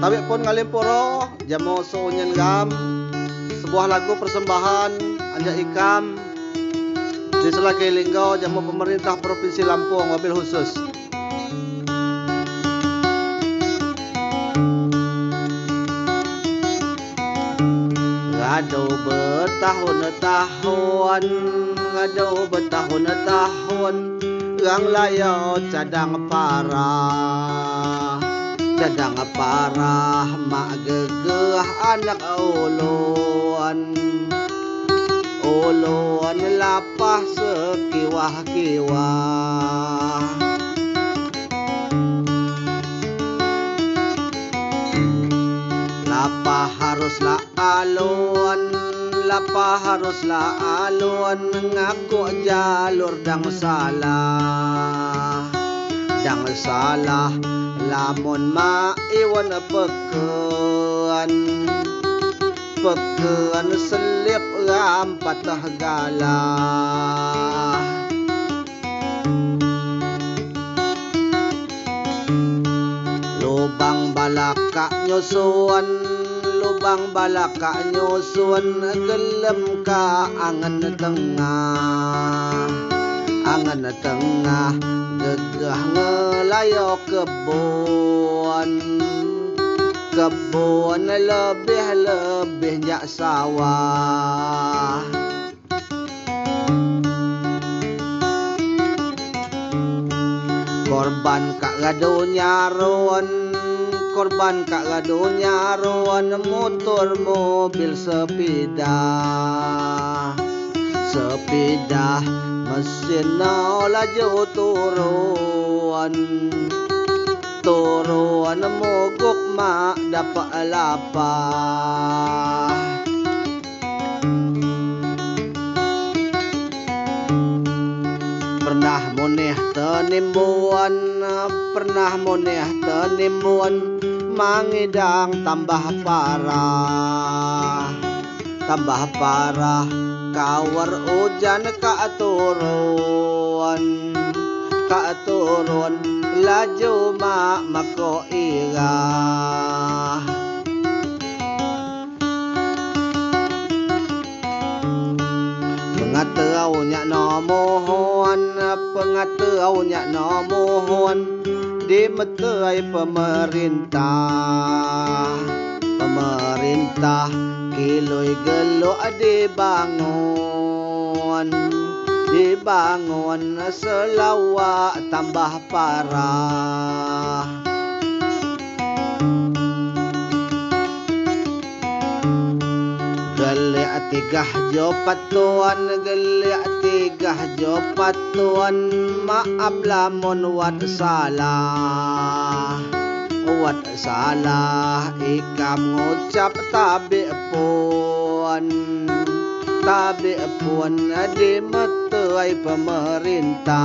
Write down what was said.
Tawi pun ngalimpuro jamo sounyen gam sebuah lagu persembahan anja ikam di Selagi Linggau jamo pemerintah Provinsi Lampung wabil khusus. Ngado bertahun-tahun, ngado bertahun-tahun, gang layau cadang parah, cadang parah, mak gegeh anak ulun, ulun lapah sekiwah-kiwah. Lapa haruslah alun, lapa haruslah alun, ngaku jalur dang salah, dang salah, lamun ma iwan peken, peken selip ram patah galah. Lubang balaka nyusun, lubang balaka nyusun, gelem ka angan tengah, angan tengah, gegah ngelayo kebun, kebun lebih-lebih jak sawah. Korban kak gado nyaron, korban kak gado nyaron, motor mobil sepeda, sepeda mesin laju turun, turun mogok mak dapat lapar. Pernah moneh tenimbuan, pernah moneh tenimbuan, mangidang tambah parah, tambah parah, kawar hujan ka turun, ka turun, laju mak mako irah. Pengataunya no mohon, pengataunya no mohon, dimeterai pemerintah, pemerintah kiloi gelo dibangun, dibangun selawak tambah parah. Gelik tigah jopatuan, gelik tigah jopatuan, maaf lamun wat salah, wat salah, ikam ngucap tabi pun, tabi pun dimeterai pemerintah.